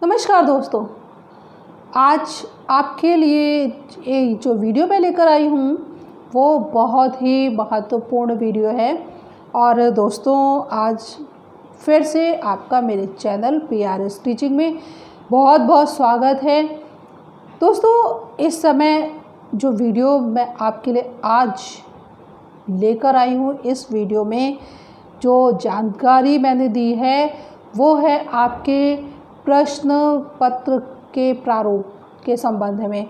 नमस्कार दोस्तों, आज आपके लिए ये जो वीडियो मैं लेकर आई हूँ वो बहुत ही महत्वपूर्ण वीडियो है। और दोस्तों, आज फिर से आपका मेरे चैनल PRS टीचिंग में बहुत बहुत स्वागत है। दोस्तों, इस समय जो वीडियो मैं आपके लिए आज लेकर आई हूँ, इस वीडियो में जो जानकारी मैंने दी है वो है आपके प्रश्न पत्र के प्रारूप के संबंध में।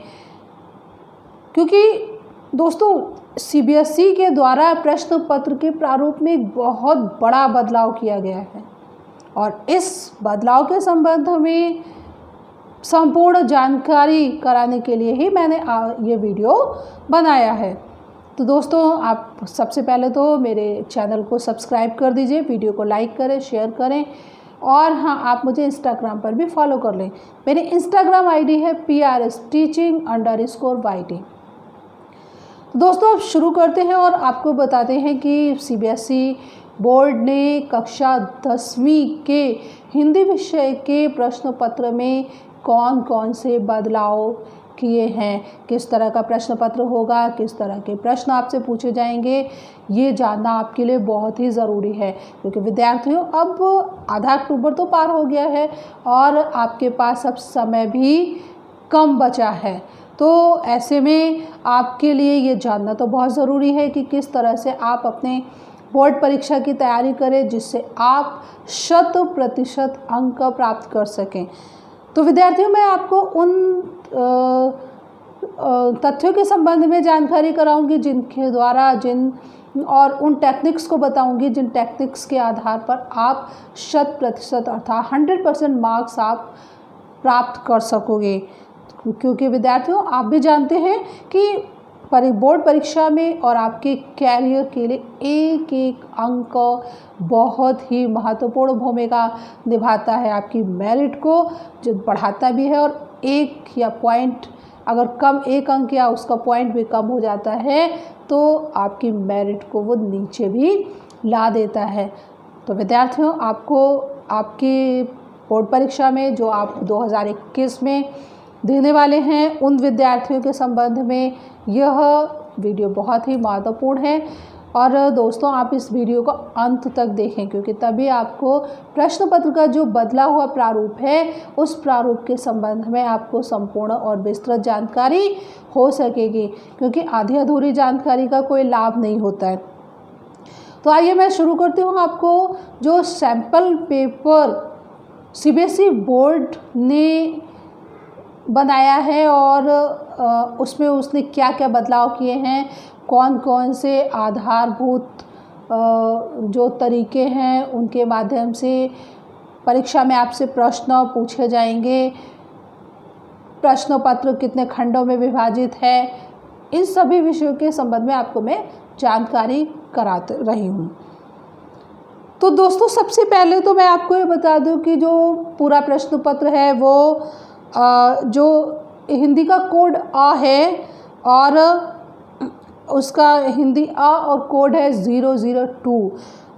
क्योंकि दोस्तों, CBSE के द्वारा प्रश्न पत्र के प्रारूप में एक बहुत बड़ा बदलाव किया गया है और इस बदलाव के संबंध में संपूर्ण जानकारी कराने के लिए ही मैंने ये वीडियो बनाया है। तो दोस्तों, आप सबसे पहले तो मेरे चैनल को सब्सक्राइब कर दीजिए, वीडियो को लाइक करें, शेयर करें और हाँ, आप मुझे इंस्टाग्राम पर भी फॉलो कर लें। मेरी इंस्टाग्राम ID है PRS teaching_YT। दोस्तों, अब शुरू करते हैं और आपको बताते हैं कि CBSE बोर्ड ने कक्षा 10वीं के हिंदी विषय के प्रश्न पत्र में कौन कौन से बदलाव किए हैं, किस तरह का प्रश्न पत्र होगा, किस तरह के प्रश्न आपसे पूछे जाएंगे, ये जानना आपके लिए बहुत ही ज़रूरी है। क्योंकि विद्यार्थियों, अब आधा अक्टूबर तो पार हो गया है और आपके पास अब समय भी कम बचा है। तो ऐसे में आपके लिए ये जानना तो बहुत ज़रूरी है कि किस तरह से आप अपने बोर्ड परीक्षा की तैयारी करें जिससे आप 100% अंक प्राप्त कर सकें। तो विद्यार्थियों, मैं आपको उन तथ्यों के संबंध में जानकारी कराऊंगी जिनके द्वारा और उन टेक्निक्स को बताऊंगी जिन टेक्निक्स के आधार पर आप 100% अर्थात 100% मार्क्स आप प्राप्त कर सकोगे। क्योंकि विद्यार्थियों, आप भी जानते हैं कि बोर्ड परीक्षा में और आपके कैरियर के लिए एक एक अंक बहुत ही महत्वपूर्ण भूमिका निभाता है। आपकी मेरिट को जो बढ़ाता भी है और एक या पॉइंट अगर कम, एक अंक या उसका पॉइंट भी कम हो जाता है तो आपकी मेरिट को वो नीचे भी ला देता है। तो विद्यार्थियों, आपको आपकी बोर्ड परीक्षा में जो आप 2021 में देने वाले हैं उन विद्यार्थियों के संबंध में यह वीडियो बहुत ही महत्वपूर्ण है। और दोस्तों, आप इस वीडियो को अंत तक देखें क्योंकि तभी आपको प्रश्न पत्र का जो बदला हुआ प्रारूप है उस प्रारूप के संबंध में आपको संपूर्ण और विस्तृत जानकारी हो सकेगी। क्योंकि आधी अधूरी जानकारी का कोई लाभ नहीं होता है। तो आइए मैं शुरू करती हूँ। आपको जो सैंपल पेपर CBSE बोर्ड ने बनाया है और उसमें उसने क्या क्या बदलाव किए हैं, कौन कौन से आधारभूत जो तरीके हैं उनके माध्यम से परीक्षा में आपसे प्रश्न पूछे जाएंगे, प्रश्न पत्र कितने खंडों में विभाजित है, इन सभी विषयों के संबंध में आपको मैं जानकारी कराते रही हूँ। तो दोस्तों, सबसे पहले तो मैं आपको ये बता दूँ कि जो पूरा प्रश्न पत्र है वो जो हिंदी का कोड A है और उसका हिंदी A और कोड है 002,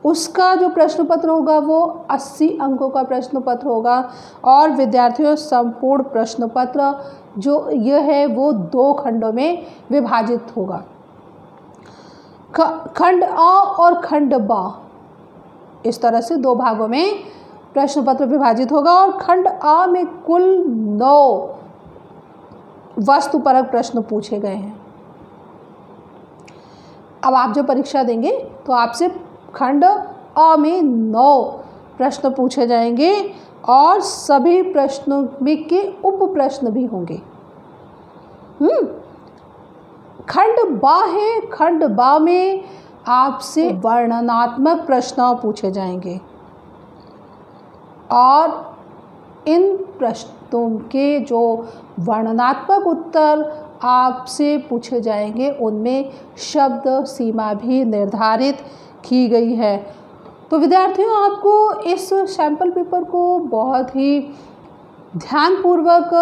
उसका जो प्रश्न पत्र होगा वो 80 अंकों का प्रश्न पत्र होगा। और विद्यार्थियों, संपूर्ण प्रश्न पत्र जो यह है वो 2 खंडों में विभाजित होगा। खंड A और खंड B, इस तरह से 2 भागों में प्रश्न पत्र विभाजित होगा। और खंड A में कुल 9 वस्तुपरक प्रश्न पूछे गए हैं। अब आप जो परीक्षा देंगे तो आपसे खंड A में 9 प्रश्न पूछे जाएंगे और सभी प्रश्नों में के उप प्रश्न भी होंगे। खंड B है, खंड B में आपसे वर्णनात्मक प्रश्न पूछे जाएंगे और इन प्रश्नों के जो वर्णनात्मक उत्तर आपसे पूछे जाएंगे उनमें शब्द सीमा भी निर्धारित की गई है। तो विद्यार्थियों, आपको इस सैंपल पेपर को बहुत ही ध्यानपूर्वक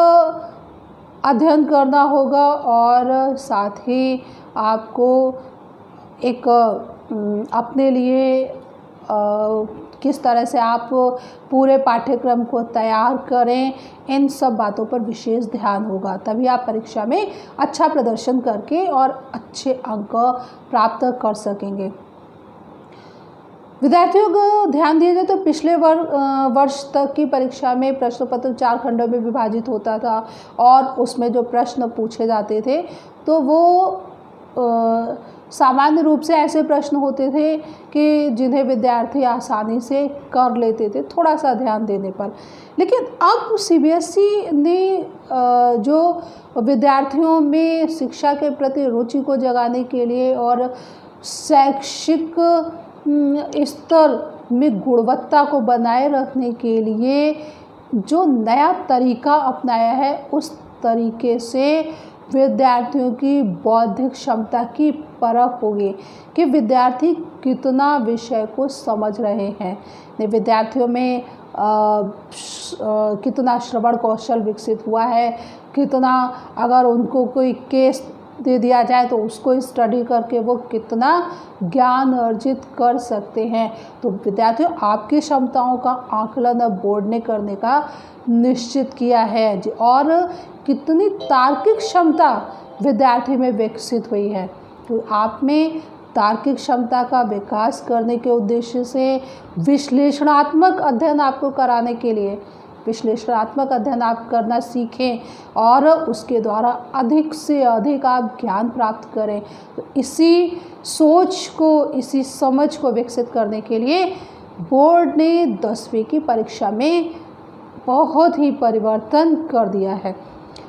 अध्ययन करना होगा और साथ ही आपको एक अपने लिए किस तरह से आप पूरे पाठ्यक्रम को तैयार करें, इन सब बातों पर विशेष ध्यान होगा। तभी आप परीक्षा में अच्छा प्रदर्शन करके और अच्छे अंक प्राप्त कर सकेंगे। विद्यार्थियों को ध्यान दिया जाए तो पिछले वर्ष तक की परीक्षा में प्रश्न पत्र 4 खंडों में विभाजित होता था और उसमें जो प्रश्न पूछे जाते थे तो वो सामान्य रूप से ऐसे प्रश्न होते थे कि जिन्हें विद्यार्थी आसानी से कर लेते थे थोड़ा सा ध्यान देने पर। लेकिन अब सीबीएसई ने जो विद्यार्थियों में शिक्षा के प्रति रुचि को जगाने के लिए और शैक्षिक स्तर में गुणवत्ता को बनाए रखने के लिए जो नया तरीका अपनाया है, उस तरीके से विद्यार्थियों की बौद्धिक क्षमता की परख होगी कि विद्यार्थी कितना विषय को समझ रहे हैं, विद्यार्थियों में कितना श्रवण कौशल विकसित हुआ है, कितना अगर उनको कोई केस दे दिया जाए तो उसको स्टडी करके वो कितना ज्ञान अर्जित कर सकते हैं। तो विद्यार्थियों, आपकी क्षमताओं का आकलन बोर्ड ने करने का निश्चित किया है और कितनी तार्किक क्षमता विद्यार्थी में विकसित हुई है। तो आप में तार्किक क्षमता का विकास करने के उद्देश्य से विश्लेषणात्मक अध्ययन आपको कराने के लिए विश्लेषणात्मक अध्ययन आप करना सीखें और उसके द्वारा अधिक से अधिक आप ज्ञान प्राप्त करें। तो इसी सोच को, इसी समझ को विकसित करने के लिए बोर्ड ने 10वीं की परीक्षा में बहुत ही परिवर्तन कर दिया है।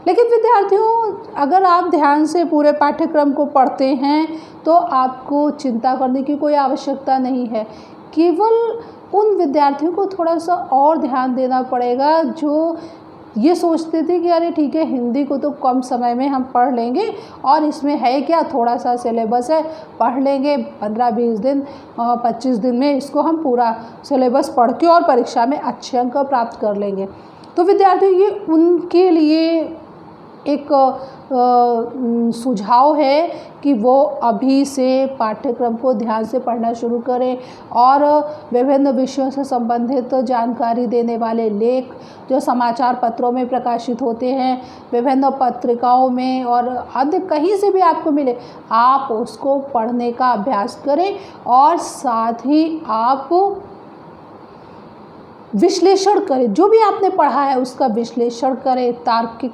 लेकिन विद्यार्थियों, अगर आप ध्यान से पूरे पाठ्यक्रम को पढ़ते हैं तो आपको चिंता करने की कोई आवश्यकता नहीं है। केवल उन विद्यार्थियों को थोड़ा सा और ध्यान देना पड़ेगा जो ये सोचते थे कि अरे ठीक है, हिंदी को तो कम समय में हम पढ़ लेंगे और इसमें है क्या, थोड़ा सा सिलेबस है, पढ़ लेंगे 15-20 दिन 25 दिन में इसको हम पूरा सिलेबस पढ़ के और परीक्षा में अच्छे अंक प्राप्त कर लेंगे। तो विद्यार्थियों, ये उनके लिए एक सुझाव है कि वो अभी से पाठ्यक्रम को ध्यान से पढ़ना शुरू करें और विभिन्न विषयों से संबंधित जानकारी देने वाले लेख जो समाचार पत्रों में प्रकाशित होते हैं, विभिन्न पत्रिकाओं में और अन्य कहीं से भी आपको मिले, आप उसको पढ़ने का अभ्यास करें और साथ ही आप विश्लेषण करें। जो भी आपने पढ़ा है उसका विश्लेषण करें, तार्किक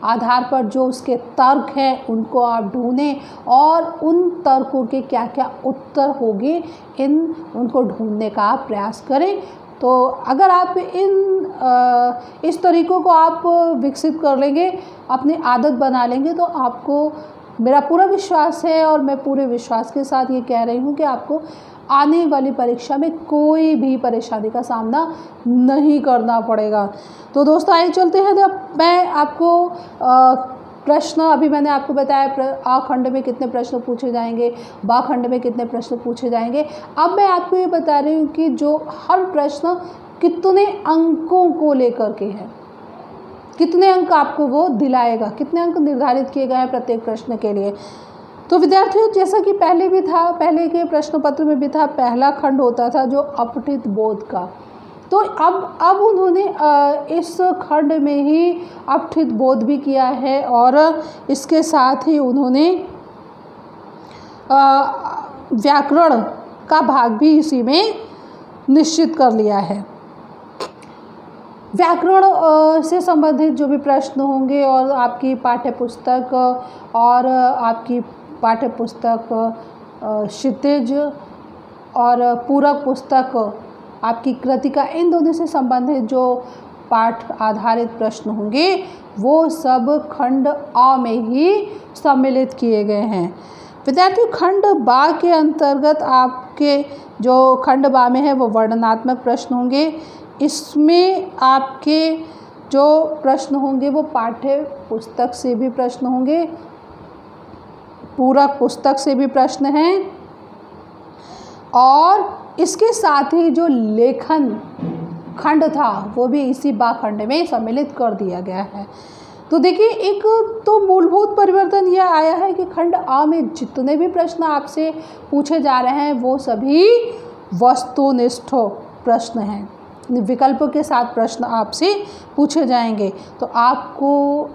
आधार पर जो उसके तर्क हैं उनको आप ढूंढें और उन तर्कों के क्या क्या उत्तर होंगे उनको ढूंढने का आप प्रयास करें। तो अगर आप इस तरीकों को आप विकसित कर लेंगे, अपनी आदत बना लेंगे, तो आपको मेरा पूरा विश्वास है और मैं पूरे विश्वास के साथ ये कह रही हूँ कि आपको आने वाली परीक्षा में कोई भी परेशानी का सामना नहीं करना पड़ेगा। तो दोस्तों, आइए चलते हैं। तो मैं आपको प्रश्न, अभी मैंने आपको बताया आ खंड में कितने प्रश्न पूछे जाएंगे, बा खंड में कितने प्रश्न पूछे जाएंगे। अब मैं आपको ये बता रही हूँ कि जो हर प्रश्न कितने अंकों को लेकर के है, कितने अंक आपको वो दिलाएगा, कितने अंक निर्धारित किए गए हैं प्रत्येक प्रश्न के लिए। तो विद्यार्थियों, जैसा कि पहले भी था, पहले के प्रश्न पत्र में भी था, पहला खंड होता था जो अपठित बोध का। तो अब उन्होंने इस खंड में ही अपठित बोध भी किया है और इसके साथ ही उन्होंने व्याकरण का भाग भी इसी में निश्चित कर लिया है। व्याकरण से संबंधित जो भी प्रश्न होंगे और आपकी पाठ्यपुस्तक और आपकी पाठ्यपुस्तक क्षितिज और पूरक पुस्तक आपकी कृतिका, इन दोनों से संबंधित जो पाठ आधारित प्रश्न होंगे वो सब खंड अ में ही सम्मिलित किए गए हैं। विद्यार्थियों, खंड बा के अंतर्गत आपके जो खंड बा में है वो वर्णनात्मक प्रश्न होंगे। इसमें आपके जो प्रश्न होंगे वो पाठ्य पुस्तक से भी प्रश्न होंगे, पूरक पुस्तक से भी प्रश्न हैं और इसके साथ ही जो लेखन खंड था वो भी इसी बा खंड में सम्मिलित कर दिया गया है। तो देखिए, एक तो मूलभूत परिवर्तन यह आया है कि खंड आ में जितने भी प्रश्न आपसे पूछे जा रहे हैं वो सभी वस्तुनिष्ठ प्रश्न हैं, विकल्पों के साथ प्रश्न आपसे पूछे जाएंगे। तो आपको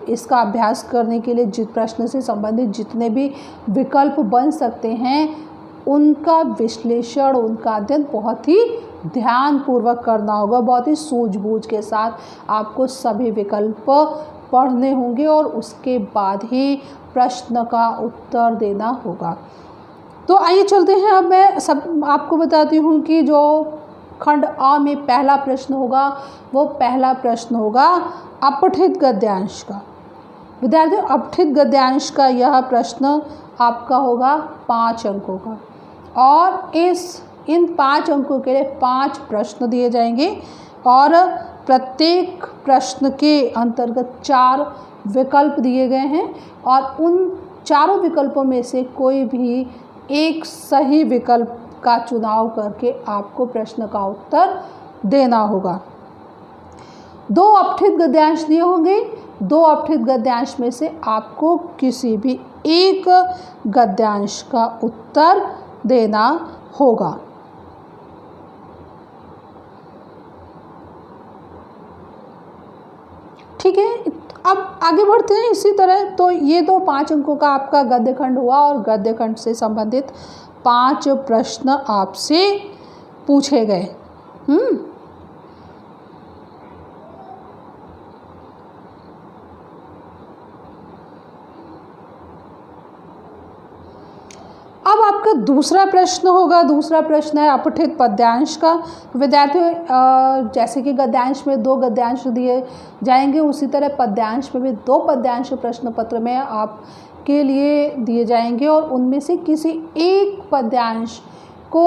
इसका अभ्यास करने के लिए जिस प्रश्न से संबंधित जितने भी विकल्प बन सकते हैं उनका विश्लेषण, उनका अध्ययन बहुत ही ध्यानपूर्वक करना होगा। बहुत ही सूझबूझ के साथ आपको सभी विकल्प पढ़ने होंगे और उसके बाद ही प्रश्न का उत्तर देना होगा। तो आइए चलते हैं। अब मैं आपको बताती हूँ कि जो खंड अ में पहला प्रश्न होगा वो पहला प्रश्न होगा अपठित गद्यांश का। विद्यार्थियों, अपठित गद्यांश का यह प्रश्न आपका होगा 5 अंकों का और इन 5 अंकों के लिए 5 प्रश्न दिए जाएंगे और प्रत्येक प्रश्न के अंतर्गत 4 विकल्प दिए गए हैं और उन चारों विकल्पों में से कोई भी एक सही विकल्प का चुनाव करके आपको प्रश्न का उत्तर देना होगा। 2 अपठित गद्यांश दिए होंगे। 2 अपठित गद्यांश में से आपको किसी भी एक गद्यांश का उत्तर देना होगा। ठीक है, अब आगे बढ़ते हैं इसी तरह। तो ये तो 5 अंकों का आपका गद्य खंड हुआ और गद्य खंड से संबंधित 5 प्रश्न आपसे पूछे गए। अब आपका दूसरा प्रश्न होगा। दूसरा प्रश्न है अपठित पद्यांश का। विद्यार्थियों, जैसे कि गद्यांश में 2 गद्यांश दिए जाएंगे उसी तरह पद्यांश में भी 2 पद्यांश प्रश्न पत्र में आपके लिए दिए जाएंगे और उनमें से किसी एक पद्यांश को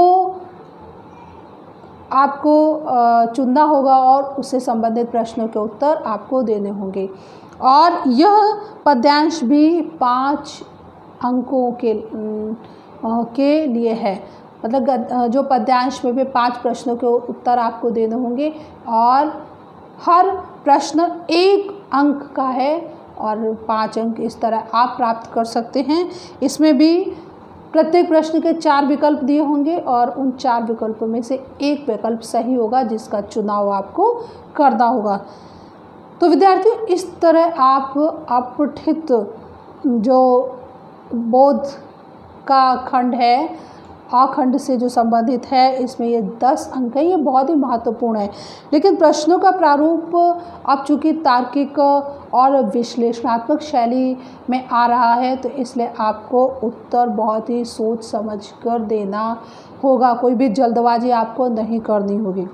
आपको चुनना होगा और उससे संबंधित प्रश्नों के उत्तर आपको देने होंगे और यह पद्यांश भी 5 अंकों के लिए है। मतलब जो पद्यांश में भी 5 प्रश्नों के उत्तर आपको देने होंगे और हर प्रश्न 1 अंक का है और 5 अंक इस तरह आप प्राप्त कर सकते हैं। इसमें भी प्रत्येक प्रश्न के 4 विकल्प दिए होंगे और उन 4 विकल्पों में से एक विकल्प सही होगा जिसका चुनाव आपको करना होगा। तो विद्यार्थियों, इस तरह आप अपठित जो बोध का खंड है, आखंड से जो संबंधित है, इसमें ये 10 अंक है। ये बहुत ही महत्वपूर्ण है। लेकिन प्रश्नों का प्रारूप अब चूँकि तार्किक और विश्लेषणात्मक शैली में आ रहा है तो इसलिए आपको उत्तर बहुत ही सोच समझ कर देना होगा। कोई भी जल्दबाजी आपको नहीं करनी होगी।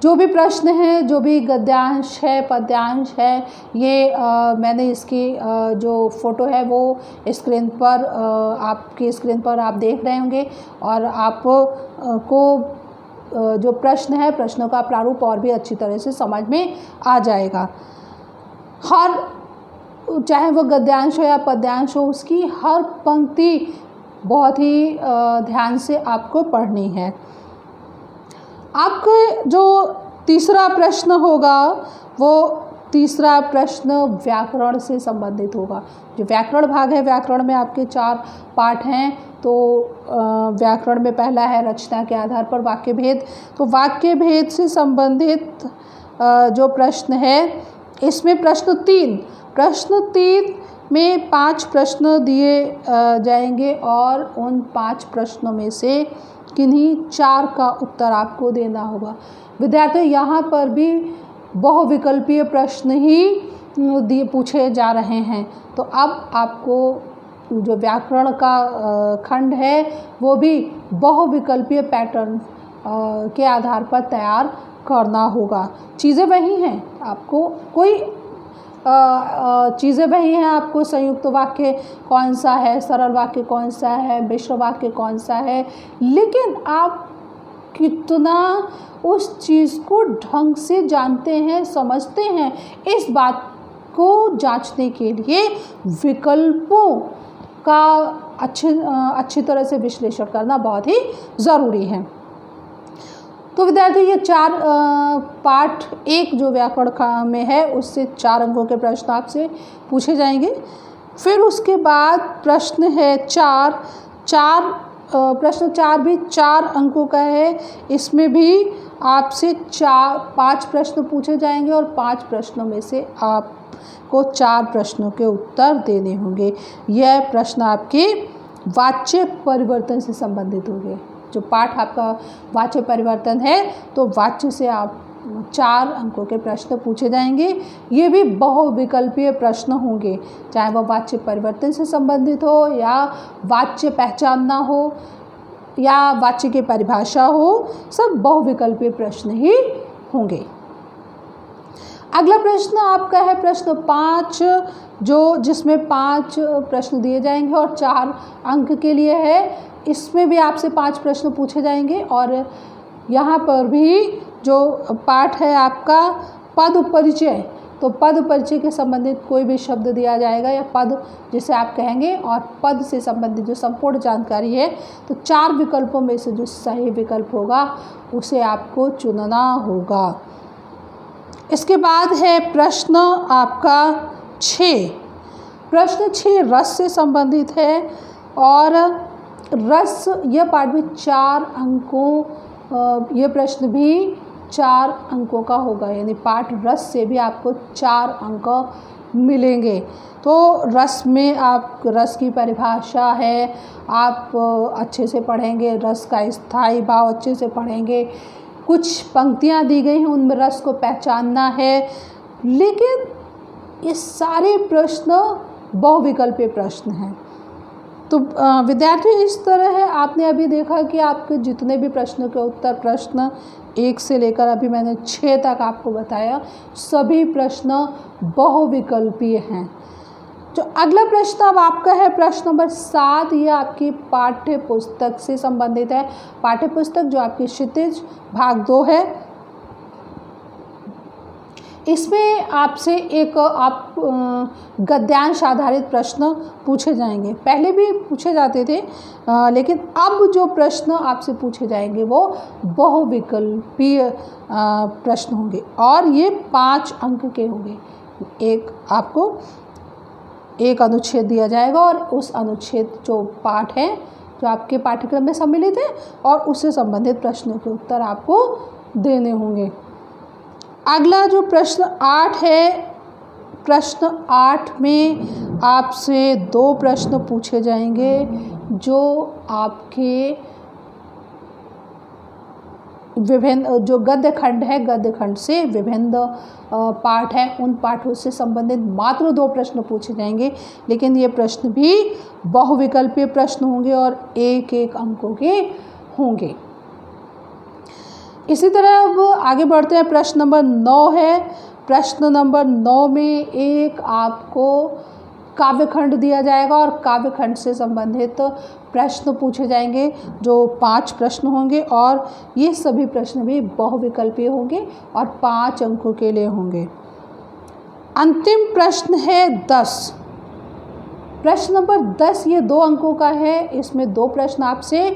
जो भी प्रश्न है, जो भी गद्यांश है, पद्यांश है, ये मैंने इसकी जो फ़ोटो है वो स्क्रीन पर आपकी स्क्रीन पर आप देख रहे होंगे और आप को जो प्रश्न है, प्रश्नों का प्रारूप और भी अच्छी तरह से समझ में आ जाएगा। हर चाहे वो गद्यांश हो या पद्यांश हो, उसकी हर पंक्ति बहुत ही ध्यान से आपको पढ़नी है। आपका जो तीसरा प्रश्न होगा वो तीसरा प्रश्न व्याकरण से संबंधित होगा। जो व्याकरण भाग है, व्याकरण में आपके 4 पाठ हैं। तो व्याकरण में पहला है रचना के आधार पर वाक्य भेद। तो वाक्य भेद से संबंधित जो प्रश्न है, इसमें प्रश्न 3 में 5 प्रश्न दिए जाएंगे और उन 5 प्रश्नों में से किन्हीं 4 का उत्तर आपको देना होगा। विद्यार्थियों, यहाँ पर भी बहुविकल्पीय प्रश्न ही पूछे जा रहे हैं। तो अब आपको जो व्याकरण का खंड है वो भी बहुविकल्पीय पैटर्न के आधार पर तैयार करना होगा। चीज़ें वही हैं, आपको कोई चीज़ें वही हैं। आपको संयुक्त वाक्य कौन सा है, सरल वाक्य कौन सा है, मिश्र वाक्य कौन सा है, लेकिन आप कितना उस चीज़ को ढंग से जानते हैं, समझते हैं, इस बात को जांचने के लिए विकल्पों का अच्छी तरह से विश्लेषण करना बहुत ही ज़रूरी है। तो विद्यार्थी, ये 4 पाठ 1 जो व्याकरण में है उससे 4 अंकों के प्रश्न आपसे पूछे जाएंगे। फिर उसके बाद प्रश्न है 4 प्रश्न 4 भी 4 अंकों का है। इसमें भी आपसे 5 प्रश्न पूछे जाएंगे और 5 प्रश्नों में से आपको 4 प्रश्नों के उत्तर देने होंगे। यह प्रश्न आपके वाच्य परिवर्तन से संबंधित होंगे। जो पाठ आपका वाच्य परिवर्तन है तो वाच्य से आप 4 अंकों के प्रश्न पूछे जाएंगे। ये भी बहुविकल्पीय प्रश्न होंगे, चाहे वह वाच्य परिवर्तन से संबंधित हो या वाच्य पहचानना हो या वाच्य की परिभाषा हो, सब बहुविकल्पीय प्रश्न ही होंगे। अगला प्रश्न आपका है प्रश्न 5, जिसमें 5 प्रश्न दिए जाएंगे और 4 अंक के लिए है। इसमें भी आपसे 5 प्रश्न पूछे जाएंगे और यहाँ पर भी जो पाठ है आपका पद परिचय, तो पद परिचय के संबंधित कोई भी शब्द दिया जाएगा या पद जिसे आप कहेंगे और पद से संबंधित जो संपूर्ण जानकारी है, तो 4 विकल्पों में से जो सही विकल्प होगा उसे आपको चुनना होगा। इसके बाद है प्रश्न आपका 6। प्रश्न 6 रस से संबंधित है और रस यह पाठ भी 4 अंकों, यह प्रश्न भी 4 अंकों का होगा, यानी पाठ रस से भी आपको 4 अंक मिलेंगे। तो रस में आप रस की परिभाषा है, आप अच्छे से पढ़ेंगे, रस का स्थायी भाव अच्छे से पढ़ेंगे, कुछ पंक्तियाँ दी गई हैं उनमें रस को पहचानना है। लेकिन ये सारे प्रश्न बहुविकल्पीय प्रश्न हैं। तो विद्यार्थी इस तरह है, आपने अभी देखा कि आपके जितने भी प्रश्नों के उत्तर, प्रश्न 1 से लेकर अभी मैंने 6 तक आपको बताया, सभी प्रश्न बहुविकल्पीय हैं। जो अगला प्रश्न अब आपका है प्रश्न नंबर 7, ये आपकी पाठ्य पुस्तक से संबंधित है। पाठ्य पुस्तक जो आपकी क्षितिज भाग 2 है, इसमें आपसे एक गद्यांश आधारित प्रश्न पूछे जाएंगे। पहले भी पूछे जाते थे, लेकिन अब जो प्रश्न आपसे पूछे जाएंगे वो बहुविकल्पीय प्रश्न होंगे और ये 5 अंक के होंगे। आपको एक अनुच्छेद दिया जाएगा और उस अनुच्छेद जो पाठ है जो आपके पाठ्यक्रम में सम्मिलित है और उससे संबंधित प्रश्नों के उत्तर आपको देने होंगे। अगला जो प्रश्न 8 है, प्रश्न 8 में आपसे 2 प्रश्न पूछे जाएंगे जो आपके विभिन्न जो गद्य खंड है, गद्य खंड से विभिन्न पाठ हैं, उन पाठों से संबंधित मात्र 2 प्रश्न पूछे जाएंगे। लेकिन ये प्रश्न भी बहुविकल्पीय प्रश्न होंगे और 1-1 अंकों के होंगे। इसी तरह अब आगे बढ़ते हैं। प्रश्न नंबर 9 है। प्रश्न नंबर 9 में एक आपको काव्यखंड दिया जाएगा और काव्यखंड से संबंधित प्रश्न पूछे जाएंगे जो 5 प्रश्न होंगे और ये सभी प्रश्न भी बहुविकल्पीय होंगे और 5 अंकों के लिए होंगे। अंतिम प्रश्न है 10। प्रश्न नंबर 10 ये 2 अंकों का है। इसमें 2 प्रश्न आपसे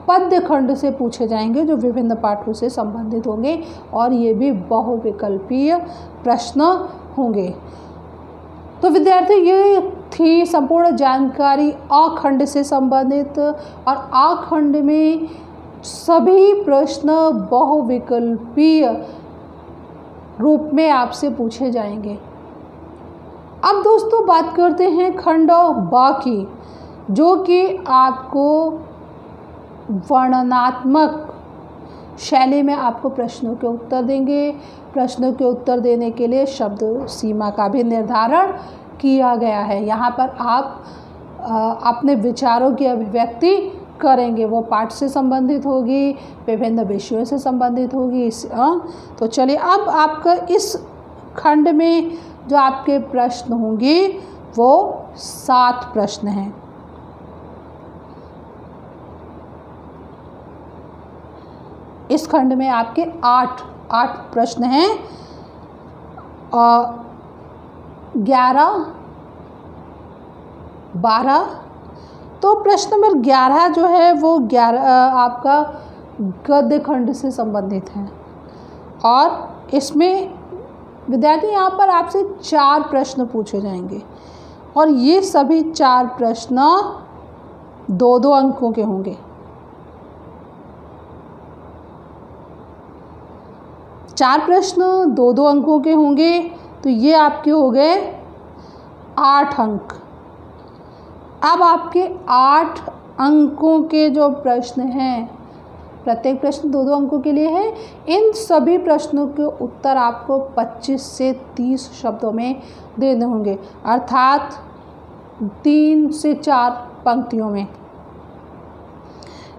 पद्य खंड से पूछे जाएंगे जो विभिन्न पाठों से संबंधित होंगे और ये भी बहुविकल्पीय प्रश्न होंगे। तो विद्यार्थी ये थी संपूर्ण जानकारी अखंड से संबंधित और अखंड में सभी प्रश्न बहुविकल्पीय रूप में आपसे पूछे जाएंगे। अब दोस्तों बात करते हैं खंड ब की, जो कि आपको वर्णनात्मक शैली में आपको प्रश्नों के उत्तर देंगे। प्रश्नों के उत्तर देने के लिए शब्द सीमा का भी निर्धारण किया गया है। यहाँ पर आप अपने विचारों की अभिव्यक्ति करेंगे, वो पाठ से संबंधित होगी, विभिन्न विषयों से संबंधित होगी। तो चलिए अब आपका इस खंड में जो आपके प्रश्न होंगे वो 7 प्रश्न हैं। इस खंड में आपके 8 प्रश्न हैं और 11, 12। तो प्रश्न नंबर 11 जो है वो 11 आपका गद्य खंड से संबंधित है और इसमें विद्यार्थी यहाँ पर आपसे 4 प्रश्न पूछे जाएंगे और ये सभी 4 प्रश्न 2-2 अंकों के होंगे। 4 प्रश्न 2-2 अंकों के होंगे, तो ये आपके हो गए 8 अंक। अब आपके 8 अंकों के जो प्रश्न हैं, प्रत्येक प्रश्न 2-2 अंकों के लिए है, इन सभी प्रश्नों के उत्तर आपको 25 से 30 शब्दों में देने होंगे, अर्थात 3 से 4 पंक्तियों में।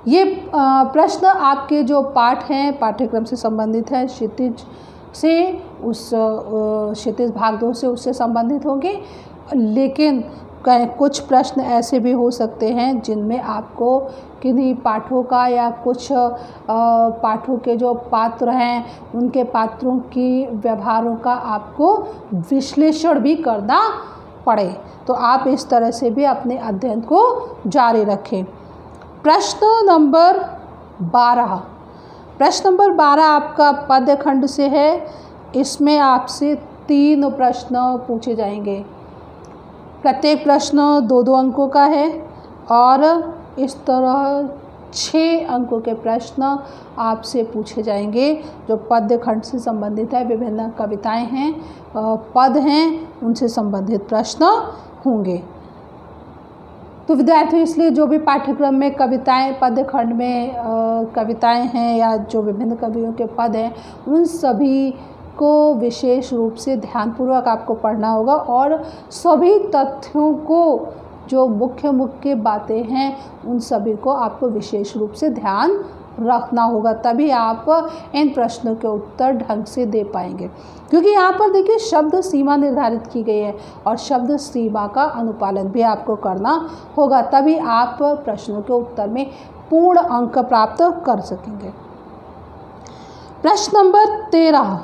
ये प्रश्न आपके जो पाठ हैं, पाठ्यक्रम से संबंधित है, क्षितिज से उस क्षितिज भाग 2 से उससे संबंधित होंगे, लेकिन कुछ प्रश्न ऐसे भी हो सकते हैं जिनमें आपको किन्हीं पाठों का या कुछ पाठों के जो पात्र हैं उनके पात्रों की व्यवहारों का आपको विश्लेषण भी करना पड़े। तो आप इस तरह से भी अपने अध्ययन को जारी रखें। प्रश्न नंबर 12, प्रश्न नंबर 12 आपका पद्य खंड से है। इसमें आपसे 3 प्रश्न पूछे जाएंगे, प्रत्येक प्रश्न 2-2 अंकों का है और इस तरह 6 अंकों के प्रश्न आपसे पूछे जाएंगे जो पद्य खंड से संबंधित है। विभिन्न कविताएं हैं, पद हैं, उनसे संबंधित प्रश्न होंगे। तो विद्यार्थियों, इसलिए जो भी पाठ्यक्रम में कविताएं, पद्य खंड में कविताएं हैं या जो विभिन्न कवियों के पद हैं, उन सभी को विशेष रूप से ध्यानपूर्वक आपको पढ़ना होगा और सभी तथ्यों को, जो मुख्य बातें हैं, उन सभी को आपको विशेष रूप से ध्यान रखना होगा, तभी आप इन प्रश्नों के उत्तर ढंग से दे पाएंगे। क्योंकि यहाँ पर देखिए शब्द सीमा निर्धारित की गई है और शब्द सीमा का अनुपालन भी आपको करना होगा, तभी आप प्रश्नों के उत्तर में पूर्ण अंक प्राप्त कर सकेंगे। प्रश्न नंबर 13,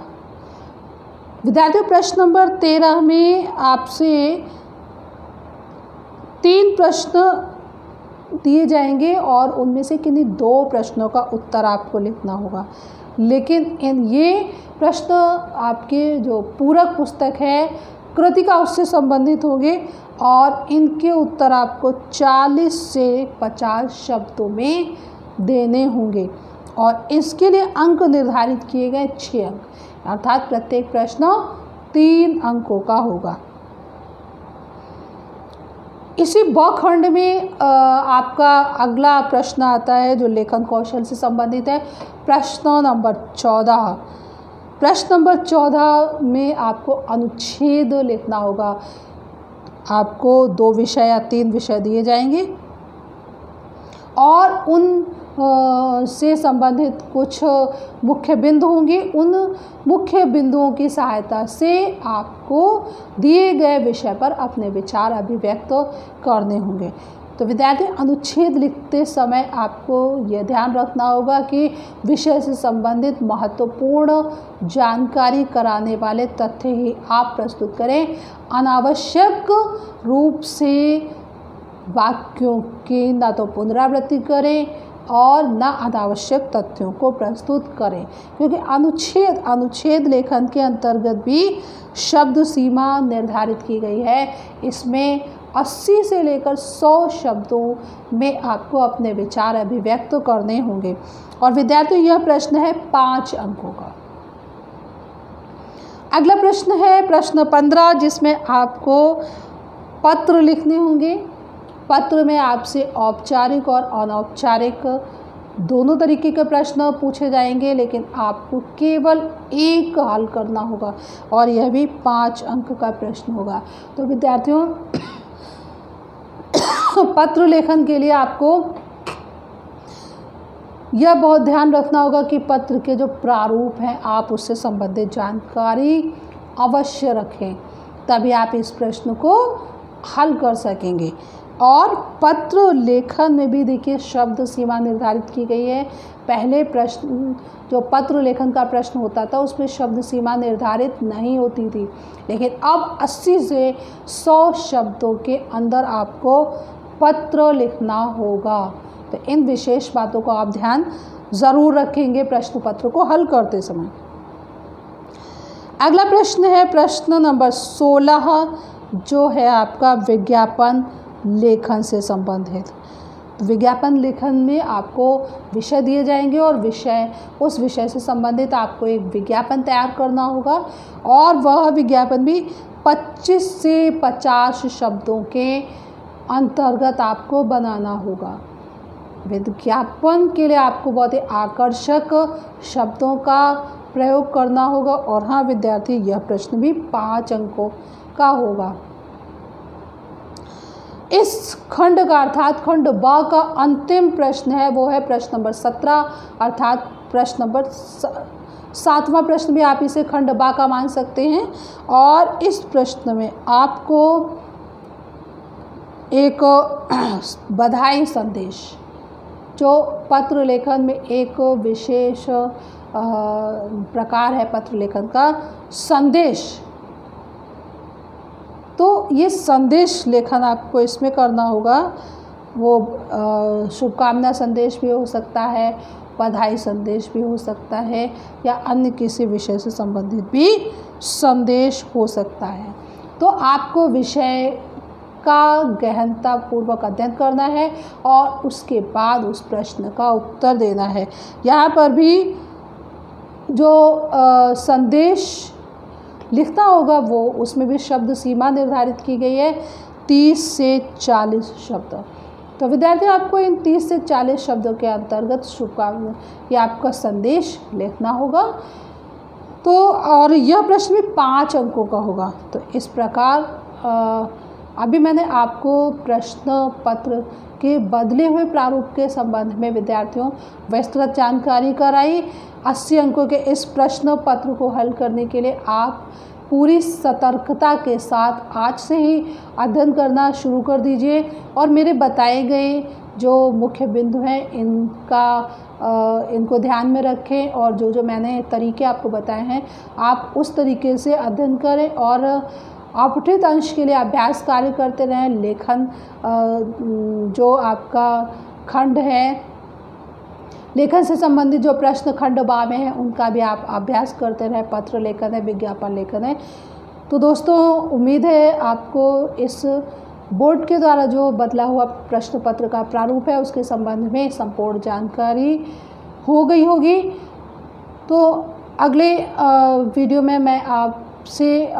विद्यार्थियों, प्रश्न नंबर 13 में आपसे 3 प्रश्न दिए जाएंगे और उनमें से किन्हीं 2 प्रश्नों का उत्तर आपको लिखना होगा। लेकिन ये प्रश्न आपके जो पूरक पुस्तक है, कृतिका, उससे संबंधित होंगे और इनके उत्तर आपको 40 से 50 शब्दों में देने होंगे और इसके लिए अंक निर्धारित किए गए 6 अंक, अर्थात प्रत्येक प्रश्न 3 अंकों का होगा। इसी ब खंड में आपका अगला प्रश्न आता है जो लेखन कौशल से संबंधित है। प्रश्न नंबर 14, प्रश्न नंबर 14 में आपको अनुच्छेद लिखना होगा। आपको 2 विषय या 3 विषय दिए जाएंगे और उन से संबंधित कुछ मुख्य बिंदु होंगे। उन मुख्य बिंदुओं की सहायता से आपको दिए गए विषय पर अपने विचार अभिव्यक्त करने होंगे। तो विद्यार्थी, अनुच्छेद लिखते समय आपको यह ध्यान रखना होगा कि विषय से संबंधित महत्वपूर्ण जानकारी कराने वाले तथ्य ही आप प्रस्तुत करें। अनावश्यक रूप से वाक्यों की न तो पुनरावृत्ति करें और न अनावश्यक तथ्यों को प्रस्तुत करें, क्योंकि अनुच्छेद लेखन के अंतर्गत भी शब्द सीमा निर्धारित की गई है। इसमें 80 से लेकर 100 शब्दों में आपको अपने विचार अभिव्यक्त करने होंगे। और विद्यार्थियों, यह प्रश्न है 5 अंकों का। अगला प्रश्न है प्रश्न 15, जिसमें आपको पत्र लिखने होंगे। पत्र में आपसे औपचारिक और अनौपचारिक दोनों तरीके के प्रश्न पूछे जाएंगे, लेकिन आपको केवल एक हल करना होगा और यह भी 5 अंक का प्रश्न होगा। तो विद्यार्थियों, पत्र लेखन के लिए आपको यह बहुत ध्यान रखना होगा कि पत्र के जो प्रारूप हैं आप उससे संबंधित जानकारी अवश्य रखें, तभी आप इस प्रश्न को हल कर सकेंगे। और पत्र लेखन में भी देखिए शब्द सीमा निर्धारित की गई है। पहले प्रश्न जो पत्र लेखन का प्रश्न होता था उसमें शब्द सीमा निर्धारित नहीं होती थी, लेकिन अब 80 से 100 शब्दों के अंदर आपको पत्र लिखना होगा। तो इन विशेष बातों को आप ध्यान ज़रूर रखेंगे प्रश्न पत्र को हल करते समय। अगला प्रश्न है प्रश्न नंबर 16, जो है आपका विज्ञापन लेखन से संबंधित। तो विज्ञापन लेखन में आपको विषय दिए जाएंगे और उस विषय से संबंधित आपको एक विज्ञापन तैयार करना होगा और वह विज्ञापन भी 25 से 50 शब्दों के अंतर्गत आपको बनाना होगा। विज्ञापन के लिए आपको बहुत ही आकर्षक शब्दों का प्रयोग करना होगा। और हाँ विद्यार्थी, यह प्रश्न भी 5 अंकों का होगा। इस खंड का अर्थात खंड ब का अंतिम प्रश्न है वो है प्रश्न नंबर 17 अर्थात प्रश्न नंबर 7वां प्रश्न भी आप इसे खंड ब का मान सकते हैं। और इस प्रश्न में आपको एक बधाई संदेश, जो पत्र लेखन में एक विशेष प्रकार है पत्र लेखन का, संदेश, तो ये संदेश लेखन आपको इसमें करना होगा। वो शुभकामना संदेश भी हो सकता है, बधाई संदेश भी हो सकता है, या अन्य किसी विषय से संबंधित भी संदेश हो सकता है। तो आपको विषय का गहनतापूर्वक अध्ययन करना है और उसके बाद उस प्रश्न का उत्तर देना है। यहाँ पर भी जो संदेश लिखना होगा वो उसमें भी शब्द सीमा निर्धारित की गई है 30 से 40 शब्द। तो विद्यार्थियों आपको इन 30 से 40 शब्दों के अंतर्गत शुभकामना या आपका संदेश लिखना होगा। तो और यह प्रश्न भी 5 अंकों का होगा। तो इस प्रकार अभी मैंने आपको प्रश्न पत्र के बदले हुए प्रारूप के संबंध में विद्यार्थियों विस्तृत जानकारी कराई। 80 अंकों के इस प्रश्न पत्र को हल करने के लिए आप पूरी सतर्कता के साथ आज से ही अध्ययन करना शुरू कर दीजिए और मेरे बताए गए जो मुख्य बिंदु हैं इनको ध्यान में रखें और जो मैंने तरीके आपको बताए हैं आप उस तरीके से अध्ययन करें और अपठित अंश के लिए अभ्यास कार्य करते रहें। लेखन जो आपका खंड है, लेखन से संबंधित जो प्रश्न खंड बा में है उनका भी आप अभ्यास करते रहें। पत्र लेखन है, विज्ञापन लेखन है। तो दोस्तों उम्मीद है आपको इस बोर्ड के द्वारा जो बदला हुआ प्रश्न पत्र का प्रारूप है उसके संबंध में संपूर्ण जानकारी हो गई होगी। तो अगले वीडियो में मैं आपसे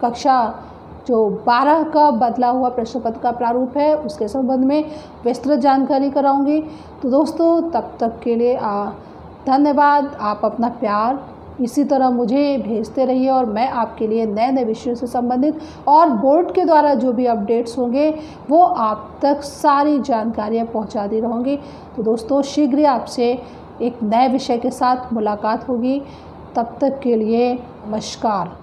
कक्षा जो 12 का बदला हुआ प्रश्न पत्र का प्रारूप है उसके संबंध में विस्तृत जानकारी कराऊंगी। तो दोस्तों तब तक के लिए धन्यवाद। आप अपना प्यार इसी तरह मुझे भेजते रहिए और मैं आपके लिए नए नए विषयों से संबंधित और बोर्ड के द्वारा जो भी अपडेट्स होंगे वो आप तक सारी जानकारियाँ पहुँचाती रहूँगी। तो दोस्तों शीघ्र ही आपसे एक नए विषय के साथ मुलाकात होगी। तब तक के लिए नमस्कार।